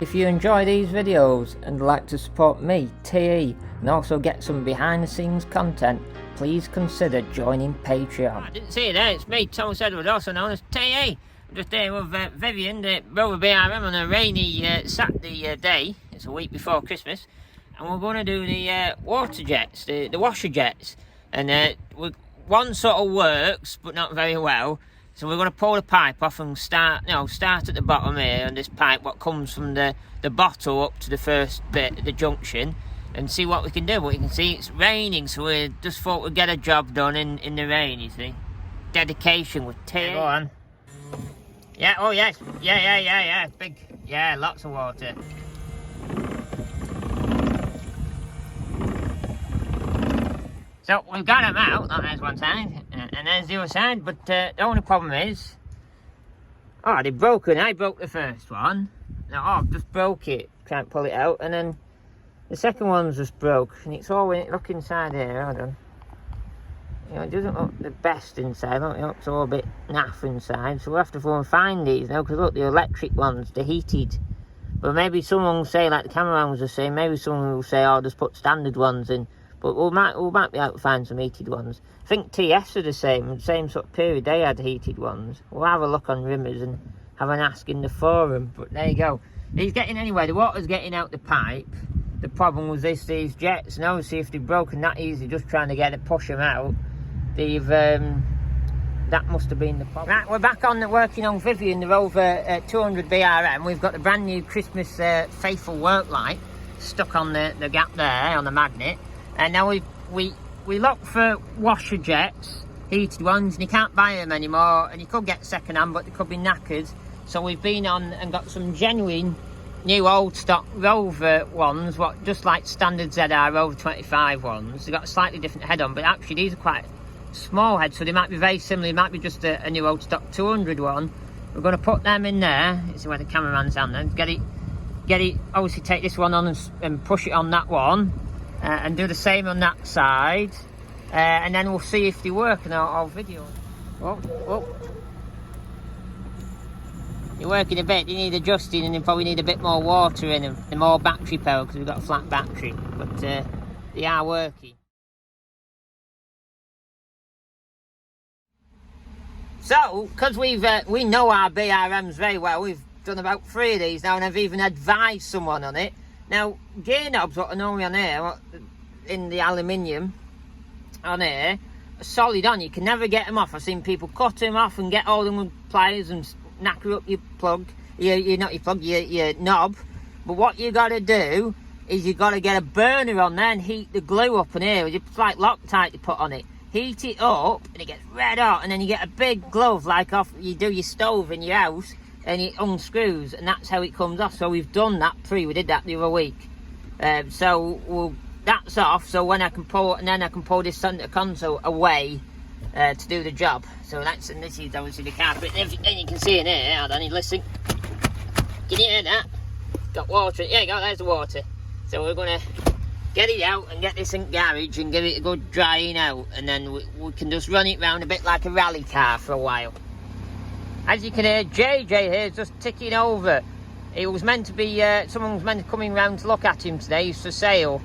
If you enjoy these videos and would like to support me, TE, and also get some behind the scenes content, please consider joining Patreon. I didn't see you there, it's me, Thomas Edward, also known as TE. I'm just here with Vivian, the Rover BRM, on a rainy Saturday day. It's a week before Christmas. And we're going to do the water jets, the washer jets. And one sort of works, but not very well. So we're going to pull the pipe off and start at the bottom here on this pipe, what comes from the bottle up to the first bit, the junction, and see what we can do. But you can see it's raining, so we just thought we'd get a job done in the rain, you see. Dedication with tears. Go on. Yeah, oh yes, yeah, big, yeah, lots of water. So we've got them out, there's one side, and there's the other side, but the only problem is, they've broken. I broke the first one, now I've just broke it, can't pull it out, and then the second one's just broke, and it's all, look inside here, hold on. You know, it doesn't look the best inside, it looks all a bit naff inside, so we'll have to go and find these now, because look, the electric ones, they're heated. But maybe someone will say, like the cameraman was saying, maybe someone will say, just put standard ones in. But we might be able to find some heated ones. I think TS are the same sort of period, they had heated ones. We'll have a look on Rimmers and have an ask in the forum, but there you go. He's getting, anyway, the water's getting out the pipe. The problem was these jets, and obviously if they've broken that easy, just trying to push them out, they've, that must have been the problem. Right, we're back on working on Vivian, the Rover 200 BRM. We've got the brand new Christmas faithful work light stuck on the gap there, on the magnet. And now we look for washer jets, heated ones, and you can't buy them anymore, and you could get second hand, but they could be knackered. So we've been on and got some genuine new old stock Rover ones, just like standard ZR Rover 25 ones. They've got a slightly different head on, but actually these are quite small heads, so they might be very similar. It might be just a new old stock 200 one. We're going to put them in there. This is where the cameraman's on then. Get it, obviously take this one on and push it on that one. And do the same on that side, and then we'll see if they work, and I'll video. Oh. You're working a bit, you need adjusting, and you probably need a bit more water in them, and more battery power, because we've got a flat battery, but they are working. So, because we know our BRMs very well, we've done about 3 of these now, and I've even advised someone on it. Now, gear knobs, what are normally on here, in the aluminium on here, are solid on. You can never get them off. I've seen people cut them off and get all them with pliers and knacker up your plug, your knob. But what you got to do is you got to get a burner on there and heat the glue up in here. It's like Loctite you put on it. Heat it up and it gets red hot, and then you get a big glove like you do your stove in your house, and it unscrews, and that's how it comes off. So we've done that we did that the other week. That's off, so when I can pull, and then I can pull this center console away to do the job. So and this is obviously the carpet, and you can see in here, hold on, listen. Can you hear that? Got water, yeah, there's the water. So we're gonna get it out and get this in garage and give it a good drying out, and then we can just run it round a bit like a rally car for a while. As you can hear, JJ here is just ticking over. It was meant to be, someone was meant to coming round to look at him today. He's for sale.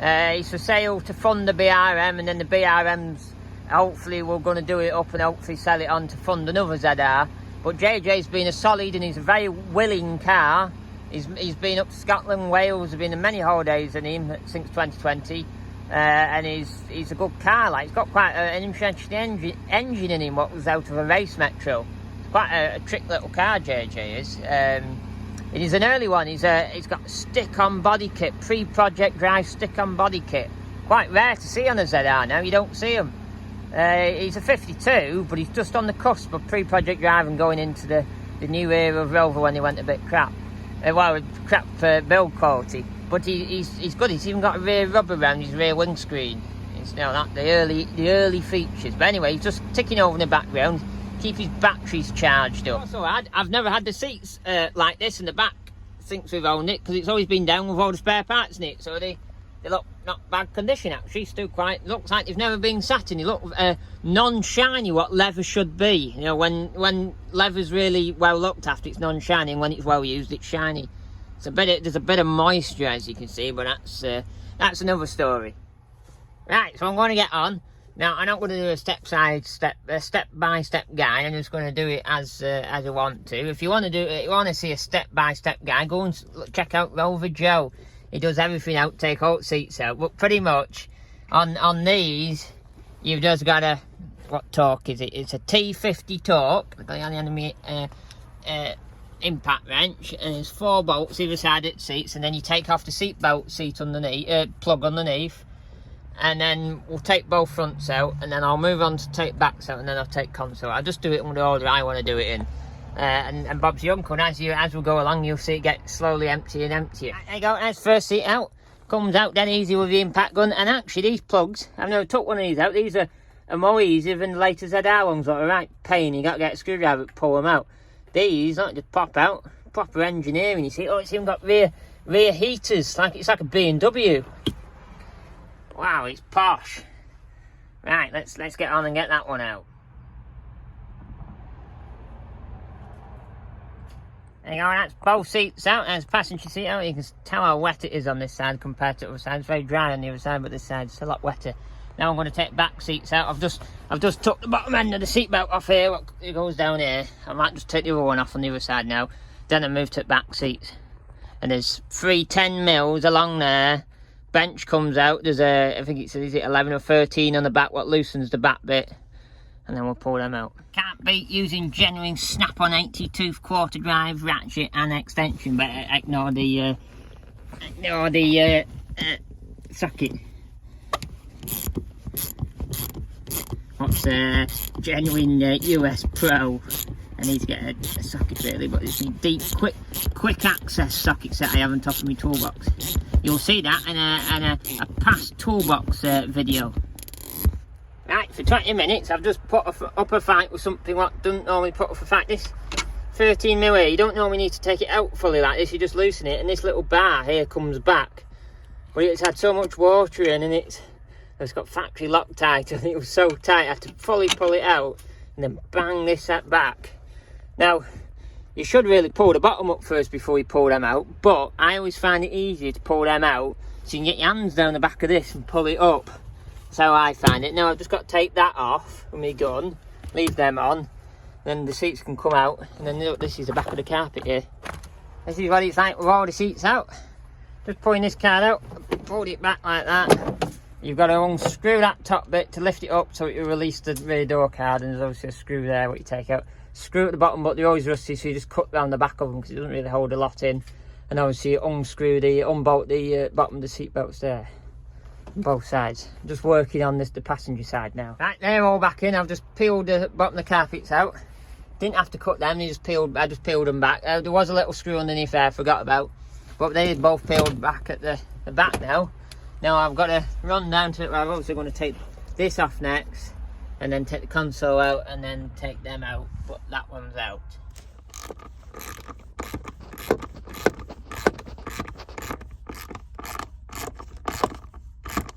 He's for sale to fund the BRM, and then the BRMs, hopefully we're going to do it up and hopefully sell it on to fund another ZR. But JJ's been a solid, and he's a very willing car. He's been up to Scotland, Wales, there's been many holidays in him since 2020. And he's a good car, like, he's got quite an interesting engine in him, what was out of a race metro. Quite a trick little car, JJ is. It is an early one. He's got stick-on body kit, pre-project drive stick-on body kit. Quite rare to see on a ZR now. You don't see them. He's a 52, but he's just on the cusp of pre-project drive and going into the new era of Rover when they went a bit crap. Crap build quality. But he's good. He's even got a rear rubber around his rear windscreen. It's the early features. But anyway, he's just ticking over in the background. Keep his batteries charged up. Also, I've never had the seats like this in the back since we've owned it, because it's always been down with all the spare parts in it, so they look not bad condition actually. Still quite, looks like they've never been sat in. They look non-shiny, what leather should be. You know, when leather's really well looked after, it's non-shiny, and when it's well used, it's shiny. there's a bit of moisture, as you can see, but that's another story. Right, so I'm going to get on. Now, I'm not going to do a step-by-step guide. I'm just going to do it as I want to. If you want to see a step-by-step guide, go and check out Rover Joe. He does everything out, take all the seats out. But pretty much, on these, you've just got a, what torque is it? It's a T50 torque. I've got the enemy impact wrench, and there's 4 bolts either side of the seats, and then you take off the seat belt seat underneath, plug underneath. And then we'll take both fronts out, and then I'll move on to take backs out, and then I'll take console. I'll just do it in the order I want to do it in. And Bob's your uncle, and as we go along, you'll see it get slowly emptier and emptier. There you go, there's first seat out. Comes out dead easy with the impact gun. And actually, these plugs, I've never took one of these out. These are more easier than the later ZR ones that are right pain. You got to get a screwdriver to pull them out. These, not just pop out. Proper engineering, you see. Oh, it's even got rear heaters, it's like a BMW. Wow, it's posh. Right, let's get on and get that one out. There you go, that's both seats out. There's passenger seat out. You can tell how wet it is on this side compared to the other side. It's very dry on the other side, but this side's a lot wetter. Now I'm going to take back seats out. I've just took the bottom end of the seat belt off here. It goes down here. I might just take the other one off on the other side now. Then I move to the back seats. And there's 3 10mm along there. Bench comes out. There's I think is it 11 or 13 on the back, what loosens the back bit, and then we'll pull them out. Can't beat using genuine snap-on 80-tooth quarter drive ratchet and extension, but ignore the socket. What's genuine US Pro? I need to get a socket really, but it's a deep, quick access sockets that I have on top of my toolbox. You'll see that in a past toolbox video. Right, for 20 minutes, I've just put up a fight with something what doesn't normally put up a fight. This 13mm here, you don't normally need to take it out fully like this. You just loosen it, and this little bar here comes back. But it's had so much water in, and it's got factory Loctite, and it was so tight I had to fully pull it out and then bang this back. Now, you should really pull the bottom up first before you pull them out, but I always find it easier to pull them out so you can get your hands down the back of this and pull it up. That's how I find it. Now I've just got to take that off with my gun, leave them on, then the seats can come out, and then look, this is the back of the carpet here. This is what it's like with all the seats out. Just pulling this card out, pull it back like that. You've got to unscrew that top bit to lift it up so it will release the rear door card, and there's obviously a screw there what you take out. Screw at the bottom, but they're always rusty, so you just cut down the back of them because it doesn't really hold a lot in. And obviously you unbolt the bottom of the seat belts there, on both sides. I'm just working on the passenger side now. Right, they're all back in. I've just peeled the bottom of the carpets out. Didn't have to cut them, I just peeled them back. There was a little screw underneath there I forgot about, but they both peeled back at the back now. Now I've got to run down to it. I'm obviously going to take this off next, and then take the console out, and then take them out, but that one's out.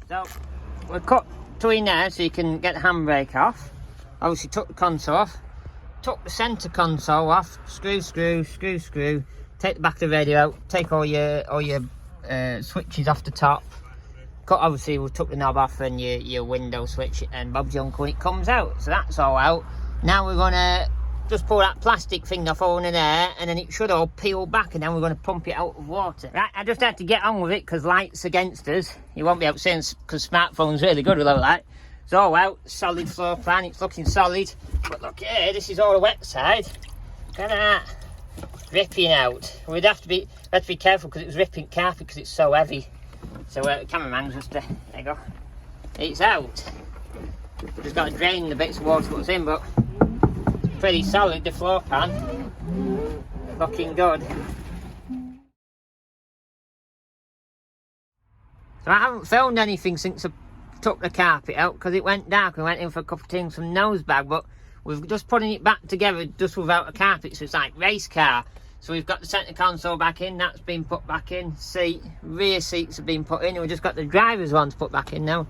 So we'll cut between there so you can get the handbrake off. Obviously took the console off, took the centre console off, screw, take the back of the radio out, take all your switches off the top. Obviously we took the knob off and your window switch and Bob's your uncle, and it comes out. So that's all out. Now we're gonna just pull that plastic thing off over there, and then it should all peel back, and then we're gonna pump it out of water. Right, I just had to get on with it because light's against us. You won't be able to see because smartphone's really good with all that. It's all out, solid floor plan, it's looking solid. But look here, this is all the wet side. Look at that, ripping out. We'd have to be careful because it was ripping carpet because it's so heavy. So the cameraman's just, there you go, it's out. Just got to drain the bits of water what's in, but it's pretty solid, the floor pan. Looking good. So I haven't filmed anything since I took the carpet out because it went dark. We went in for a couple of things from Nosebag, but we've just putting it back together just without a carpet, so it's like race car. So we've got the centre console back in, that's been put back in, rear seats have been put in, and we've just got the driver's ones put back in now.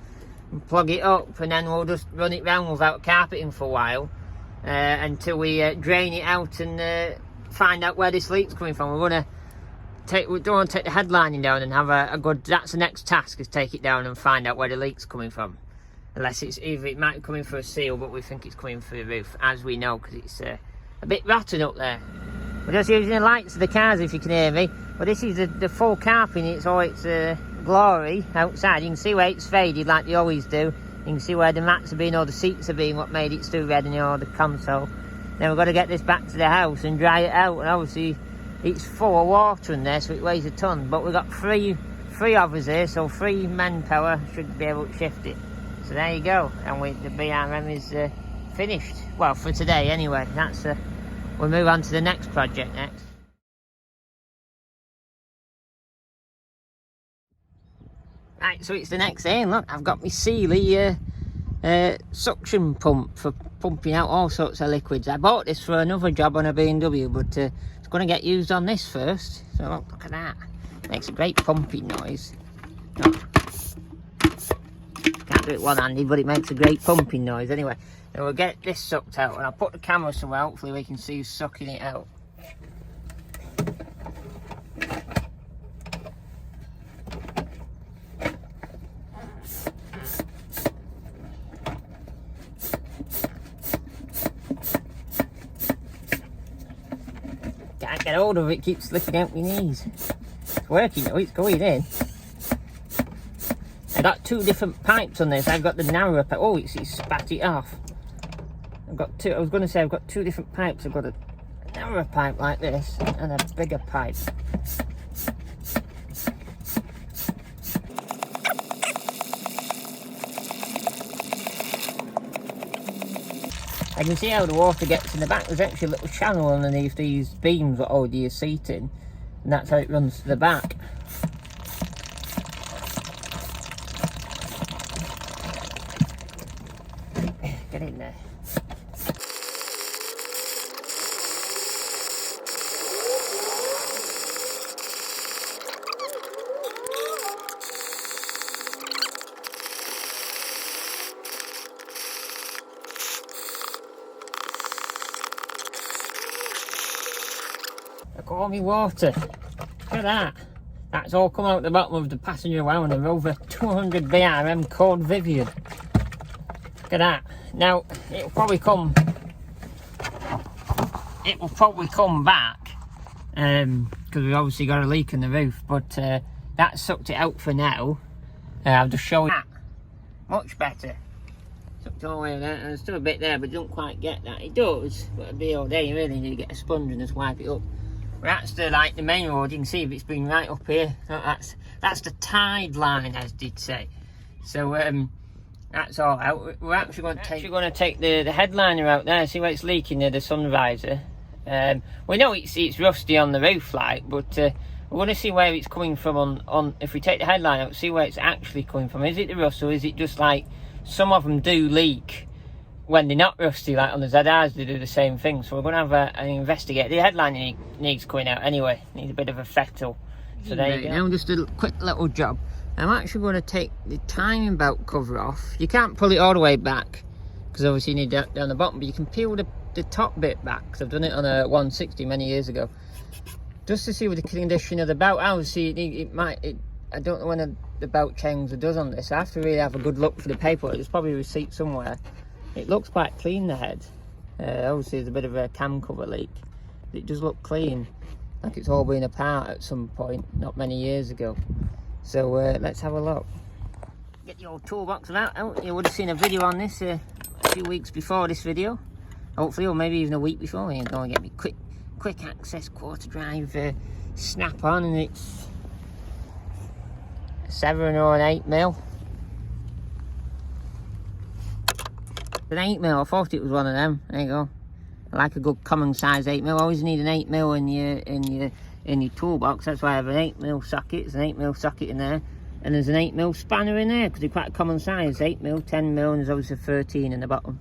And plug it up, and then we'll just run it round without carpeting for a while, until we drain it out and find out where this leak's coming from. We're going to we don't want to take the headlining down and have a good. That's the next task, is take it down and find out where the leak's coming from. Unless it's either it might be coming through a seal, but we think it's coming through the roof, as we know, because it's a bit rotten up there. We're just using the lights of the cars, if you can hear me. But this is the full carpet in its all its glory outside. You can see where it's faded like they always do. You can see where the mats have been, or the seats have been, what made it still red, and the console. Then we've got to get this back to the house and dry it out, and obviously it's full of water in there, so it weighs a ton. But we've got three of us here, so 3 manpower should be able to shift it. So there you go, and the BRM is finished. Well, for today anyway. That's we'll move on to the next project next. Right, so it's the next day, and look, I've got my Sealy suction pump for pumping out all sorts of liquids. I bought this for another job on a BMW, but it's going to get used on this first. So look at that. Makes a great pumping noise. Oh. Can't do it one-handed, but it makes a great pumping noise. Anyway, then we'll get this sucked out, and I'll put the camera somewhere, hopefully we can see who's sucking it out. Can't get hold of it, keeps slipping out my knees. It's working though, it's going in. I got 2 different pipes on this. I've got the narrower pipe. Oh, it's spat it off. I've got 2. I was going to say I've got 2 different pipes. I've got a narrower pipe like this and a bigger pipe. I can see how the water gets in the back. There's actually a little channel underneath these beams that hold your seat in, and that's how it runs to the back. Get in there. Look at all my water. Look at that. That's all come out the bottom of the passenger wow on the Rover 200 BRM Cord Vivian. Look at that. Now it will probably come back because we've obviously got a leak in the roof, but that sucked it out for now. I'll just show you that. Much better. Sucked all the way there, and there's still a bit there, but it don't quite get that. It does, but it'll be all day. You really need to get a sponge and just wipe it up. But that's the main road. You can see if it's been right up here. That's the tide line, as did say. So that's all out. We're actually going to take the headliner out there. See where it's leaking near the sun visor. We know it's rusty on the roof, like, but we're going to see where it's coming from on. If we take the headliner out, see where it's actually coming from. Is it the rust, or is it just like some of them do leak when they're not rusty, like on the ZRs they do the same thing. So we're going to have an investigate. The headliner needs coming out anyway. Needs a bit of a fettle. So there you go. Now just a quick little job. I'm actually going to take the timing belt cover off. You can't pull it all the way back because obviously you need that down the bottom, but you can peel the top bit back, because I've done it on a 160 many years ago, just to see what the condition of the belt. Obviously I don't know when the belt change does on this. I have to really have a good look for the paperwork. There's probably a receipt somewhere. It looks quite clean, the head. Obviously there's a bit of a cam cover leak. It does look clean, like it's all been apart at some point not many years ago. So let's have a look. Get the old toolbox out. You would have seen a video on this a few weeks before this video, hopefully, or maybe even a week before. You're going to get me quick access quarter drive snap on, and it's a 7 or an 8mm. An 8mm. I thought it was one of them. There you go. I like a good common size 8mm. I always need an 8mm in your toolbox. That's why I have an 8mm socket. There's an 8mm socket in there, and there's an 8mm spanner in there because they're quite a common size. 8mm, 10mm, and there's obviously 13 in the bottom.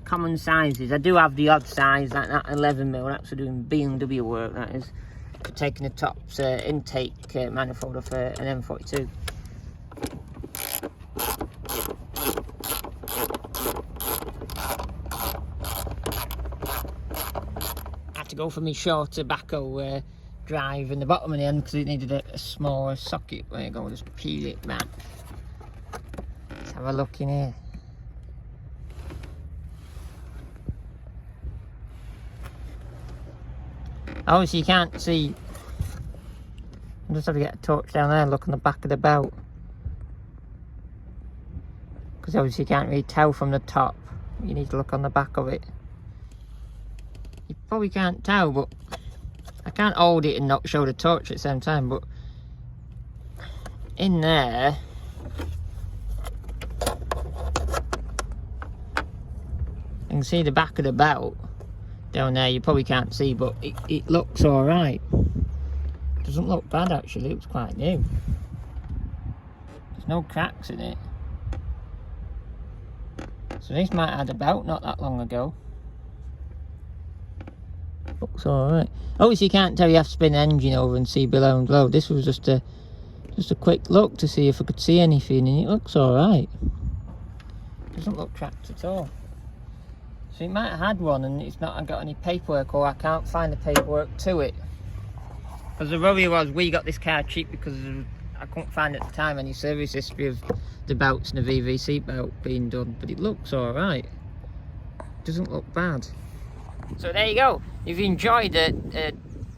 Common sizes. I do have the odd size like that 11mm. That's for doing BMW work. That is for taking the top intake manifold off an M42. To go for my short tobacco drive in the bottom of the end because it needed a smaller socket. There you go, we'll just peel it back. Let's have a look in here. Obviously you can't see. I just have to get a torch down there and look on the back of the belt. Because obviously you can't really tell from the top. You need to look on the back of it. You probably can't tell, but I can't hold it and not show the torch at the same time, but in there you can see the back of the belt down there. You probably can't see, but it looks alright. Doesn't look bad actually, it looks quite new. There's no cracks in it. So this might have had a belt not that long ago. Looks alright. Obviously you can't tell, you have to spin the engine over and see below and below. This was just a quick look to see if I could see anything, and it looks alright. Doesn't look cracked at all. So it might have had one and it's not got any paperwork, or I can't find the paperwork to it. Because the worry was, we got this car cheap because I couldn't find at the time any service history of the belts and the VV seat belt being done, but it looks alright. Doesn't look bad. So there you go. If you enjoyed it,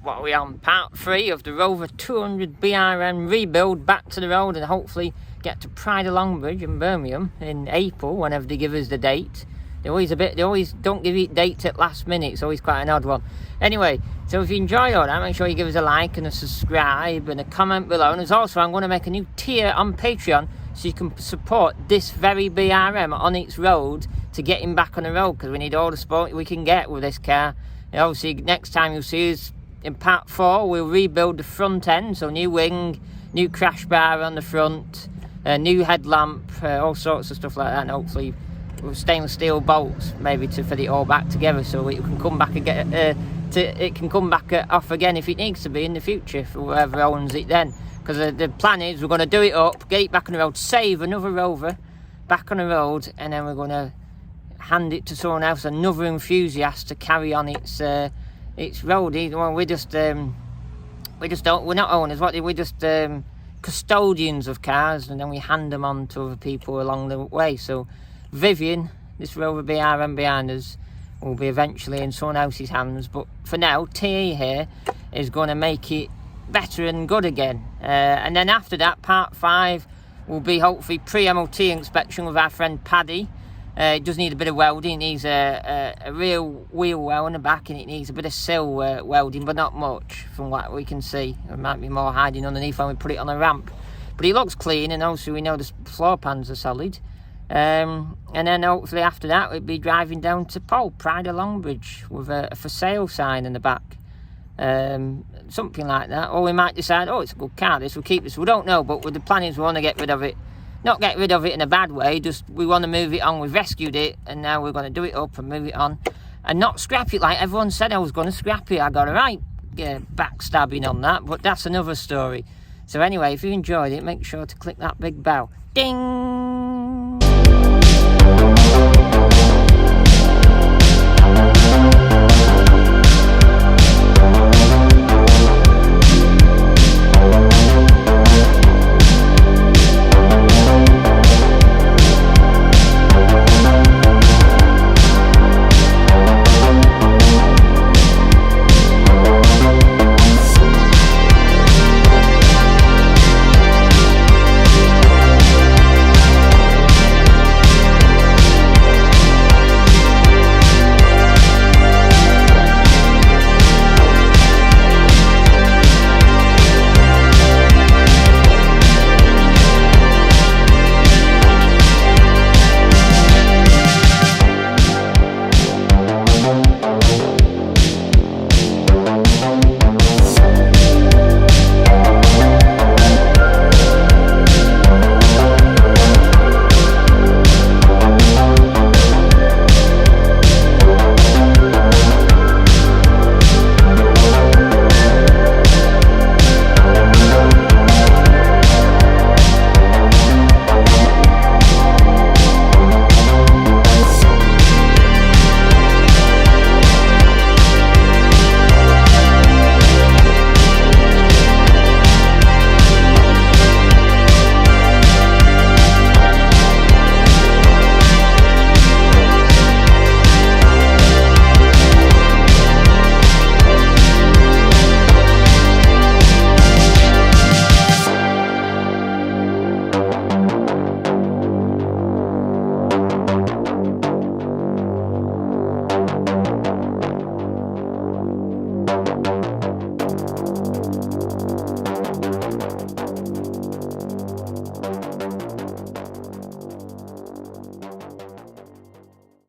what are we on, part 3 of the Rover 200 BRM rebuild back to the road, and hopefully get to Pride of Longbridge in Birmingham in April, whenever they give us the date. They always don't give you dates at last minute. It's always quite an odd one. Anyway, so if you enjoy all that, make sure you give us a like and a subscribe and a comment below. And as also, I'm going to make a new tier on Patreon so you can support this very BRM on its road to get him back on the road, because we need all the support we can get with this car. And obviously, next time you'll see us in part 4, we'll rebuild the front end. So new wing, new crash bar on the front, new headlamp, all sorts of stuff like that. And hopefully with stainless steel bolts maybe to fit it all back together, so it can come back and get it can come back off again if it needs to be in the future for whoever owns it then. Because the plan is we're going to do it up, get it back on the road, save another Rover back on the road, and then we're going to hand it to someone else, another enthusiast, to carry on its road. Well, we're not owners. We're just custodians of cars, and then we hand them on to other people along the way. So Vivian, this Rover BRM behind us, will be eventually in someone else's hands, but for now TE here is going to make it better and good again, and then after that part 5 will be hopefully pre-MOT inspection with our friend Paddy. It does need a bit of welding. It needs a real wheel well in the back, and it needs a bit of sill welding, but not much from what we can see. There might be more hiding underneath when we put it on a ramp, but it looks clean, and also we know the floor pans are solid. And then hopefully after that we'll be driving down to Pride of Longbridge with a for sale sign in the back, something like that. Or we might decide, oh, it's a good car, this, we'll keep this. We don't know, but with the plan is we want to get rid of it. Not get rid of it in a bad way, just we want to move it on. We've rescued it, and now we're going to do it up and move it on, and not scrap it like everyone said I was going to scrap it. I got a right backstabbing on that, but that's another story. So anyway, if you enjoyed it, make sure to click that big bell. Ding!